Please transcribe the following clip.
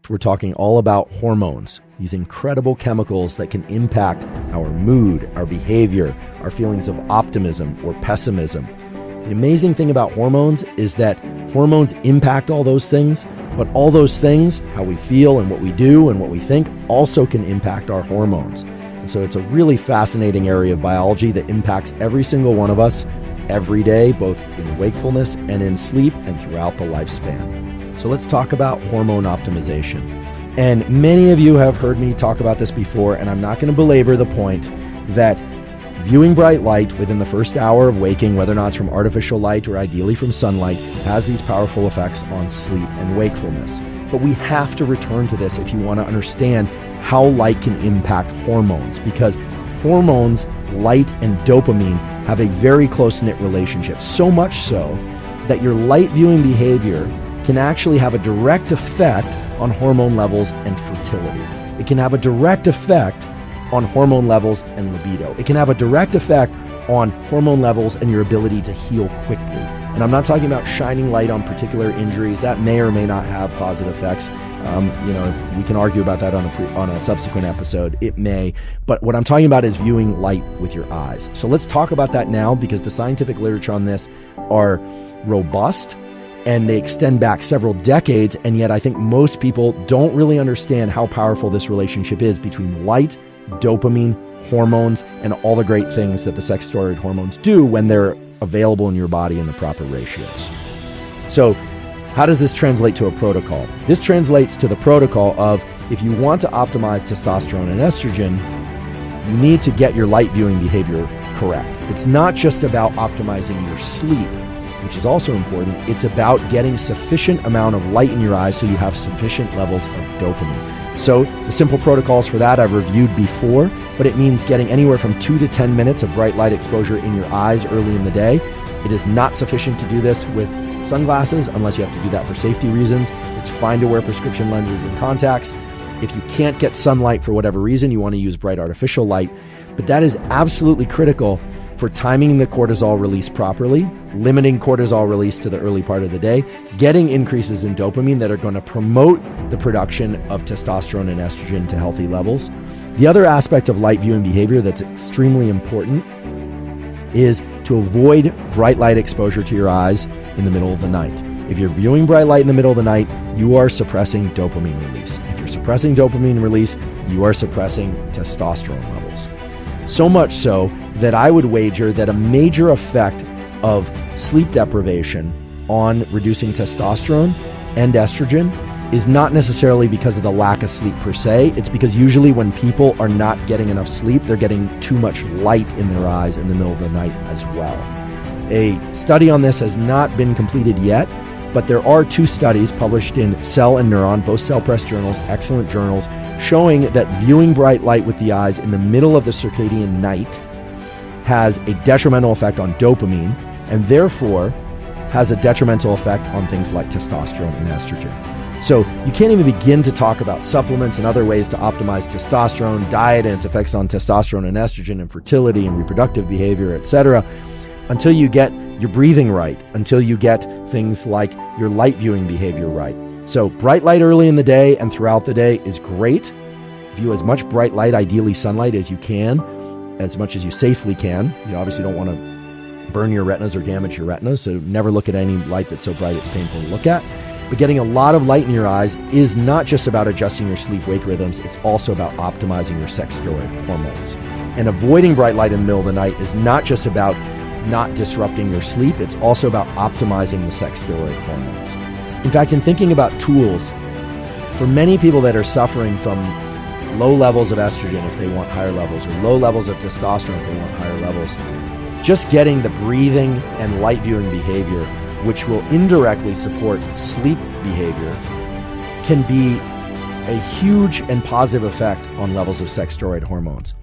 we're talking all about hormones, these incredible chemicals that can impact our mood, our behavior, our feelings of optimism or pessimism. The amazing thing about hormones is that hormones impact all those things, but all those things, how we feel and what we do and what we think, also can impact our hormones. And so it's a really fascinating area of biology that impacts every single one of us every day, both in wakefulness and in sleep and throughout the lifespan. So let's talk about hormone optimization. And many of you have heard me talk about this before, and I'm not going to belabor the point that viewing bright light within the first hour of waking, whether or not it's from artificial light or ideally from sunlight, has these powerful effects on sleep and wakefulness. But we have to return to this if you want to understand how light can impact hormones, because hormones, light and dopamine have a very close-knit relationship, so much so that your light viewing behavior can actually have a direct effect on hormone levels and fertility. It can have a direct effect on hormone levels and libido. It can have a direct effect on hormone levels and your ability to heal quickly. And I'm not talking about shining light on particular injuries. That may or may not have positive effects. We can argue about that on a subsequent episode. It may. But what I'm talking about is viewing light with your eyes. So let's talk about that now, because the scientific literature on this are robust and they extend back several decades. And yet I think most people don't really understand how powerful this relationship is between light, dopamine, hormones, and all the great things that the sex steroid hormones do when they're available in your body in the proper ratios. So how does this translate to a protocol? This translates to the protocol of, if you want to optimize testosterone and estrogen, you need to get your light viewing behavior correct. It's not just about optimizing your sleep, which is also important. It's about getting sufficient amount of light in your eyes so you have sufficient levels of dopamine. So the simple protocols for that I've reviewed before, but it means getting anywhere from 2 to 10 minutes of bright light exposure in your eyes early in the day. It is not sufficient to do this with sunglasses unless you have to do that for safety reasons. It's fine to wear prescription lenses and contacts. If you can't get sunlight for whatever reason, you want to use bright artificial light. But that is absolutely critical for timing the cortisol release properly, limiting cortisol release to the early part of the day, getting increases in dopamine that are going to promote the production of testosterone and estrogen to healthy levels. The other aspect of light viewing behavior that's extremely important is to avoid bright light exposure to your eyes in the middle of the night. If you're viewing bright light in the middle of the night, you are suppressing dopamine release. If you're suppressing dopamine release, you are suppressing testosterone levels. So much so that I would wager that a major effect of sleep deprivation on reducing testosterone and estrogen is not necessarily because of the lack of sleep per se. It's because usually when people are not getting enough sleep, they're getting too much light in their eyes in the middle of the night as well. A study on this has not been completed yet, but there are 2 studies published in Cell and Neuron, both Cell Press journals, excellent journals, showing that viewing bright light with the eyes in the middle of the circadian night has a detrimental effect on dopamine, and therefore has a detrimental effect on things like testosterone and estrogen. So you can't even begin to talk about supplements and other ways to optimize testosterone, diet and its effects on testosterone and estrogen and fertility and reproductive behavior, etc., until you get your breathing right, until you get things like your light viewing behavior right. So bright light early in the day and throughout the day is great. View as much bright light, ideally sunlight, as you can, as much as you safely can. You obviously don't want to burn your retinas or damage your retinas, so never look at any light that's so bright it's painful to look at. But getting a lot of light in your eyes is not just about adjusting your sleep-wake rhythms, it's also about optimizing your sex steroid hormones. And avoiding bright light in the middle of the night is not just about not disrupting your sleep, it's also about optimizing the sex steroid hormones. In fact, in thinking about tools, for many people that are suffering from low levels of estrogen if they want higher levels, or low levels of testosterone if they want higher levels, just getting the breathing and light viewing behavior, which will indirectly support sleep behavior, can be a huge and positive effect on levels of sex steroid hormones.